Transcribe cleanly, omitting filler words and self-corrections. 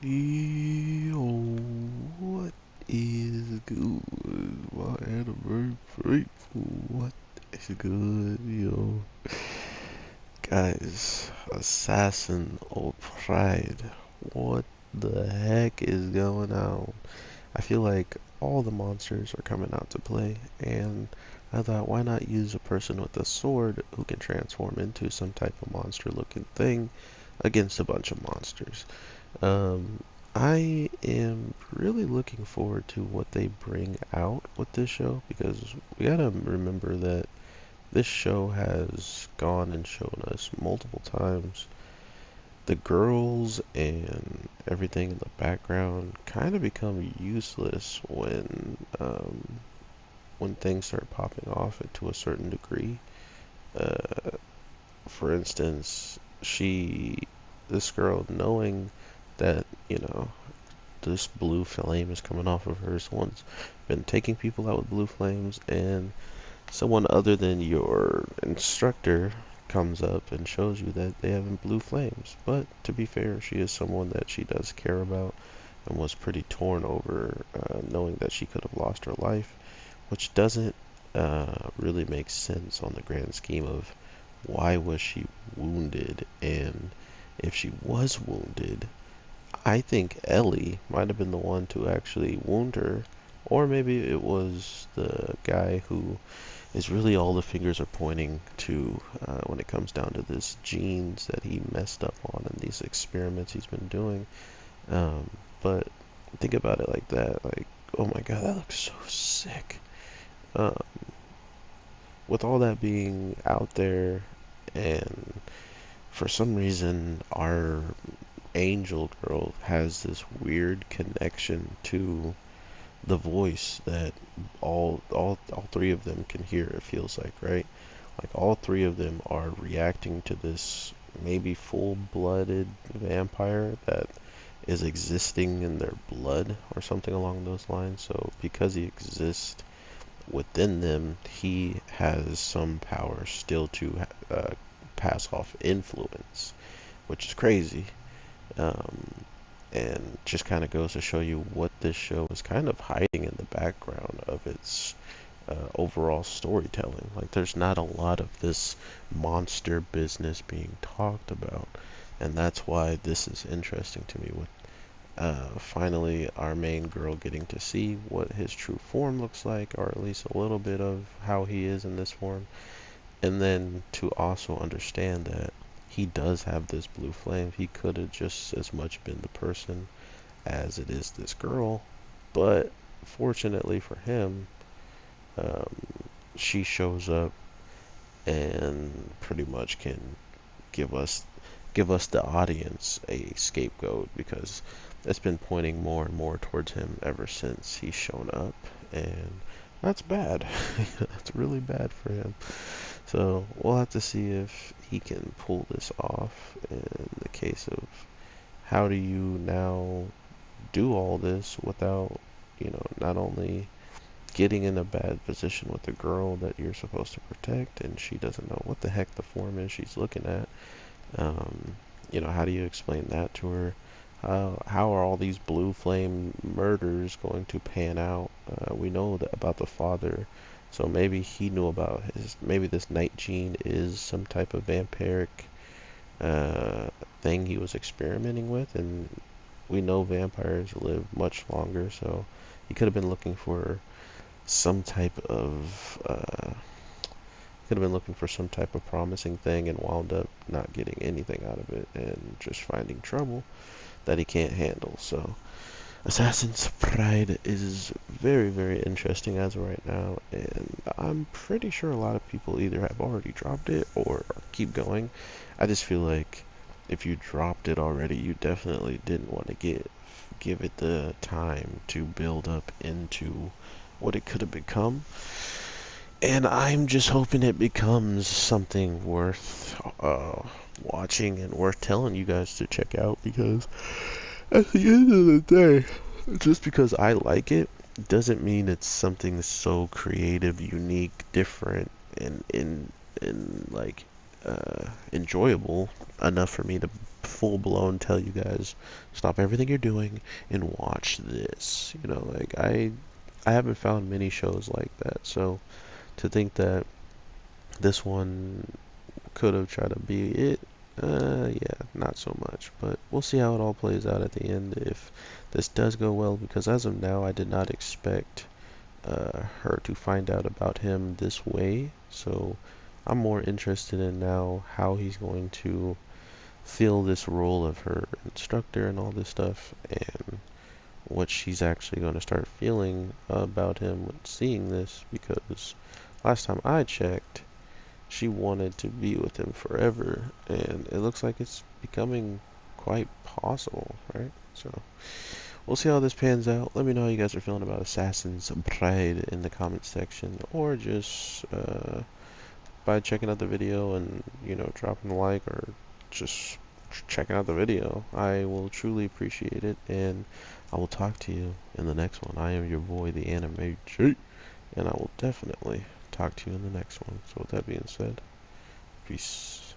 Yo, what is good? My anniversary, what is good, yo? Guys, Assassin of Pride, what the heck is going on? I feel like all the monsters are coming out to play, and I thought, why not use a person with a sword who can transform into some type of monster looking thing against a bunch of monsters? Um, I am really looking forward to what they bring out with this show because we gotta remember that this show has gone and shown us multiple times the girls and everything in the background kind of become useless when things start popping off to a certain degree. Uh, for instance, this girl knowing that, this blue flame is coming off of her. Someone's been taking people out with blue flames, and someone other than your instructor comes up and shows you that they have blue flames. But to be fair, she is someone that she does care about and was pretty torn over knowing that she could have lost her life, which doesn't really make sense on the grand scheme of why was she wounded, and if she was wounded, I think Ellie might have been the one to actually wound her, or maybe it was the guy who is really all the fingers are pointing to when it comes down to this genes that he messed up on and these experiments he's been doing. Um, but think about it like that, like, oh my god, that looks so sick. Uh, with all that being out there, and for some reason, our angel girl has this weird connection to the voice that all three of them can hear, it feels like, right? Like all three of them are reacting to this maybe full-blooded vampire that is existing in their blood or something along those lines. So because he exists within them, he has some power still to pass off influence, which is crazy. Um, and just kind of goes to show you what this show is kind of hiding in the background of its overall storytelling. Like, there's not a lot of this monster business being talked about, and that's why this is interesting to me. With finally our main girl getting to see what his true form looks like, or at least a little bit of how he is in this form, and then to also understand that he does have this blue flame. He could have just as much been the person as it is this girl, but fortunately for him, um, she shows up and pretty much can give us give us the audience a scapegoat because it's been pointing more and more towards him ever since he's shown up, and that's bad. That's really bad for him. So we'll have to see if he can pull this off in the case of how do you now do all this without, not only getting in a bad position with the girl that you're supposed to protect and she doesn't know what the heck the form is she's looking at. Um, how do you explain that to her? How are all these blue flame murders going to pan out? We know that about the father, so maybe he knew about maybe this night gene is some type of vampiric uh, thing he was experimenting with, and we know vampires live much longer, so he could have been looking for some type of could have been looking for some type of promising thing and wound up not getting anything out of it and just finding trouble that he can't handle. So Assassin's Pride is very, very interesting as of right now, and I'm pretty sure a lot of people either have already dropped it or keep going. I just feel like if you dropped it already, you definitely didn't want to give it the time to build up into what it could have become. And I'm just hoping it becomes something worth watching and worth telling you guys to check out because at the end of the day, just because I like it doesn't mean it's something so creative, unique, different, and like enjoyable enough for me to full blown tell you guys, stop everything you're doing and watch this. You know, like I haven't found many shows like that. So to think that this one could have tried to be it, yeah, not so much. But we'll see how it all plays out at the end if this does go well, because as of now, I did not expect her to find out about him this way. So I'm more interested in now how he's going to fill this role of her instructor and all this stuff, and what she's actually going to start feeling about him when seeing this, because last time I checked, she wanted to be with him forever, and it looks like it's becoming quite possible, right? So we'll see how this pans out. Let me know how you guys are feeling about Assassin's Bride in the comments section, or just by checking out the video and, you know, dropping a like, or just checking out the video. I will truly appreciate it, and I will talk to you in the next one. I am your boy, the Anime G, and I will definitely talk to you in the next one. So with that being said, peace.